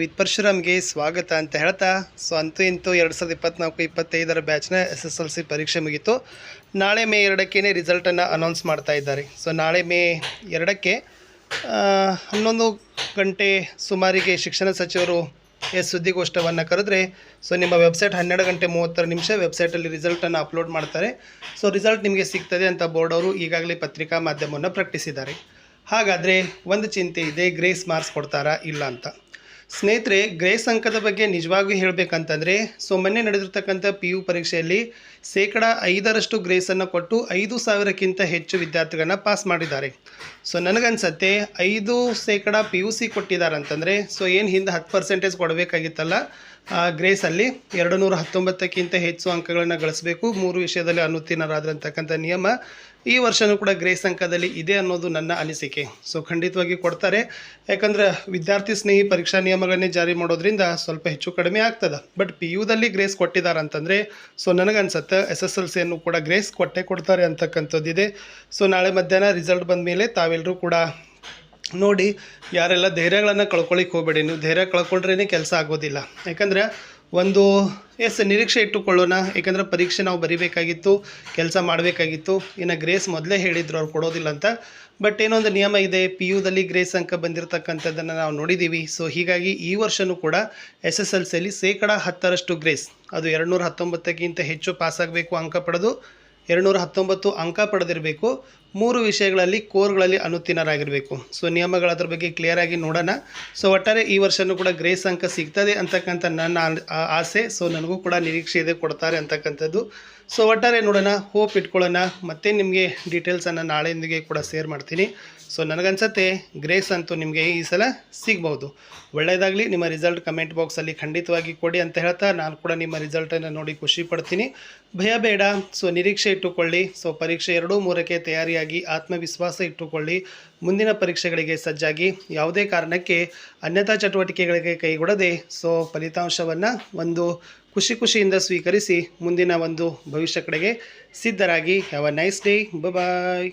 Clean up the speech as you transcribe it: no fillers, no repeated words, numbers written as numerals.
With ಪರಶುರಾಮ್ಗೆ ಸ್ವಾಗತ ಅಂತ ಹೇಳ್ತಾ ಅಂತೂ ಇಂತೂ 2024-25 ಬ್ಯಾಚ್ನ SSLC ಪರೀಕ್ಷೆ ಮುಗಿತು. ನಾಳೆ ಮೇ 2ಕ್ಕೆ ರಿಸಲ್ಟನ್ನು ಅನೌನ್ಸ್ ಮಾಡ್ತಾ ಇದ್ದಾರೆ. ನಾಳೆ ಮೇ 2ಕ್ಕೆ 11 ಗಂಟೆ ಸುಮಾರಿಗೆ ಶಿಕ್ಷಣ ಸಚಿವರು ಸುದ್ದಿಗೋಷ್ಠಿಯನ್ನು ಕರೆದ್ರೆ ನಿಮ್ಮ ವೆಬ್ಸೈಟ್ 12 ಗಂಟೆ 36 ನಿಮಿಷ ವೆಬ್ಸೈಟಲ್ಲಿ ರಿಸಲ್ಟನ್ನು ಅಪ್ಲೋಡ್ ಮಾಡ್ತಾರೆ. ರಿಸಲ್ಟ್ ನಿಮಗೆ ಸಿಗ್ತದೆ ಅಂತ ಬೋರ್ಡ್ ಅವರು ಈಗಾಗಲೇ ಪತ್ರಿಕಾ ಮಾಧ್ಯಮವನ್ನು ಪ್ರಕಟಿಸಿದ್ದಾರೆ. ಹಾಗಾದರೆ ಒಂದು ಚಿಂತೆ ಇದೆ, ಗ್ರೇಸ್ ಮಾರ್ಕ್ಸ್ ಕೊಡ್ತಾರಾ ಇಲ್ಲ ಅಂತ. ಸ್ನೇಹಿತರೆ, ಗ್ರೇಸ್ ಅಂಕದ ಬಗ್ಗೆ ನಿಜವಾಗಿಯೂ ಹೇಳಬೇಕಂತಂದರೆ ಮೊನ್ನೆ ನಡೆದಿರ್ತಕ್ಕಂಥ PU ಪರೀಕ್ಷೆಯಲ್ಲಿ 5% ಗ್ರೇಸನ್ನು ಕೊಟ್ಟು 5,000ಕ್ಕಿಂತ ಹೆಚ್ಚು ವಿದ್ಯಾರ್ಥಿಗಳನ್ನ ಪಾಸ್ ಮಾಡಿದ್ದಾರೆ. ನನಗನ್ಸತ್ತೆ 5% PUC ಕೊಟ್ಟಿದ್ದಾರೆ ಅಂತಂದರೆ ಏನು ಹಿಂದೆ 10% ಕೊಡಬೇಕಾಗಿತ್ತಲ್ಲ ಗ್ರೇಸಲ್ಲಿ 219ಕ್ಕಿಂತ ಹೆಚ್ಚು ಅಂಕಗಳನ್ನು ಗಳಿಸಬೇಕು, 3 ವಿಷಯದಲ್ಲಿ ಅನುತ್ತೀರ್ಣರಾದ್ರಂತಕ್ಕಂಥ ನಿಯಮ ಈ ವರ್ಷವೂ ಕೂಡ ಗ್ರೇಸ್ ಅಂಕದಲ್ಲಿ ಇದೆ ಅನ್ನೋದು ನನ್ನ ಅನಿಸಿಕೆ. ಖಂಡಿತವಾಗಿ ಕೊಡ್ತಾರೆ, ಯಾಕಂದರೆ ವಿದ್ಯಾರ್ಥಿ ಸ್ನೇಹಿ ಪರೀಕ್ಷಾ ನಿಯಮಗಳನ್ನೇ ಜಾರಿ ಮಾಡೋದ್ರಿಂದ ಸ್ವಲ್ಪ ಹೆಚ್ಚು ಕಡಿಮೆ ಆಗ್ತದೆ. ಬಟ್ PUದಲ್ಲಿ ಗ್ರೇಸ್ ಕೊಟ್ಟಿದ್ದಾರೆ ಅಂತಂದರೆ ನನಗನ್ಸುತ್ತೆ SSLCಯನ್ನು ಕೂಡ ಗ್ರೇಸ್ ಕೊಡ್ತಾರೆ ಅಂತಕ್ಕಂಥದ್ದಿದೆ. ನಾಳೆ ಮಧ್ಯಾಹ್ನ ರಿಸಲ್ಟ್ ಬಂದ ಮೇಲೆ ತಾವೆಲ್ಲರೂ ಕೂಡ ನೋಡಿ, ಯಾರೆಲ್ಲ ಧೈರ್ಯಗಳನ್ನು ಕಳ್ಕೊಳ್ಳಿಕ್ಕೆ ಹೋಗಬೇಡಿ. ನೀವು ಧೈರ್ಯ ಕಳ್ಕೊಂಡ್ರೇ ಕೆಲಸ ಆಗೋದಿಲ್ಲ. ಯಾಕಂದರೆ ಒಂದು ನಿರೀಕ್ಷೆ ಇಟ್ಟುಕೊಳ್ಳೋಣ, ಯಾಕಂದರೆ ಪರೀಕ್ಷೆ ನಾವು ಬರೀಬೇಕಾಗಿತ್ತು, ಕೆಲಸ ಮಾಡಬೇಕಾಗಿತ್ತು. ಇನ್ನು ಗ್ರೇಸ್ ಮೊದಲೇ ಹೇಳಿದ್ರು ಅವ್ರು ಕೊಡೋದಿಲ್ಲ ಅಂತ. ಬಟ್ ಏನೊಂದು ನಿಯಮ ಇದೆ, PUದಲ್ಲಿ ಗ್ರೇಸ್ ಅಂಕ ಬಂದಿರತಕ್ಕಂಥದ್ದನ್ನು ನಾವು ನೋಡಿದ್ದೀವಿ. ಹೀಗಾಗಿ ಈ ವರ್ಷವೂ ಕೂಡ SSLCಯಲ್ಲಿ 10% ಗ್ರೇಸ್, ಅದು 219ಕ್ಕಿಂತ ಹೆಚ್ಚು ಪಾಸಾಗಬೇಕು, ಅಂಕ ಪಡೆದು 219 ಅಂಕ ಪಡೆದಿರಬೇಕು, 3 ವಿಷಯಗಳಲ್ಲಿ ಕೋರ್ಗಳಲ್ಲಿ ಅನುತ್ತೀರ್ಣರಾಗಿರಬೇಕು. ನಿಯಮಗಳದ್ರ ಬಗ್ಗೆ ಕ್ಲಿಯರಾಗಿ ನೋಡೋಣ. ಒಟ್ಟಾರೆ ಈ ವರ್ಷವೂ ಕೂಡ ಗ್ರೇಸ್ ಅಂಕ ಸಿಗ್ತದೆ ಅಂತಕ್ಕಂಥ ನನ್ನ ಆಸೆ. ನನಗೂ ಕೂಡ ನಿರೀಕ್ಷೆ ಇದೆ ಕೊಡ್ತಾರೆ ಅಂತಕ್ಕಂಥದ್ದು. ಒಟ್ಟಾರೆ ನೋಡೋಣ, ಹೋಪ್ ಇಟ್ಕೊಳ್ಳೋಣ. ಮತ್ತೆ ನಿಮಗೆ ಡೀಟೇಲ್ಸನ್ನು ನಾಳೆಯಿಂದಿಗೆ ಕೂಡ ಶೇರ್ ಮಾಡ್ತೀನಿ. ನನಗನ್ಸತ್ತೆ ಗ್ರೇಸ್ ಅಂತೂ ನಿಮಗೆ ಈ ಸಲ ಸಿಗ್ಬೋದು. ಒಳ್ಳೆಯದಾಗಲಿ. ನಿಮ್ಮ ರಿಸಲ್ಟ್ ಕಮೆಂಟ್ ಬಾಕ್ಸಲ್ಲಿ ಖಂಡಿತವಾಗಿ ಕೊಡಿ ಅಂತ ಹೇಳ್ತಾ ನಾನು ಕೂಡ ನಿಮ್ಮ ರಿಸಲ್ಟನ್ನು ನೋಡಿ ಖುಷಿ ಪಡ್ತೀನಿ. ಭಯ ಬೇಡ, ನಿರೀಕ್ಷೆ ಇಟ್ಟುಕೊಳ್ಳಿ. ಪರೀಕ್ಷೆ 2-3ಕ್ಕೆ ತಯಾರಿಯಾಗಿ ಆತ್ಮವಿಶ್ವಾಸ ಇಟ್ಟುಕೊಳ್ಳಿ. ಮುಂದಿನ ಪರೀಕ್ಷೆಗಳಿಗೆ ಸಜ್ಜಾಗಿ ಯಾವುದೇ ಕಾರಣಕ್ಕೆ ಅನ್ಯತಾ ಚಟುವಟಿಕೆಗಳಿಗೆ ಕೈಗೊಡದೆ ಫಲಿತಾಂಶವನ್ನು ಒಂದು ಖುಷಿಯಿಂದ ಸ್ವೀಕರಿಸಿ ಮುಂದಿನ ಒಂದು ಭವಿಷ್ಯ ಕಡೆಗೆ ಸಿದ್ಧರಾಗಿ. Have a nice day. Bye.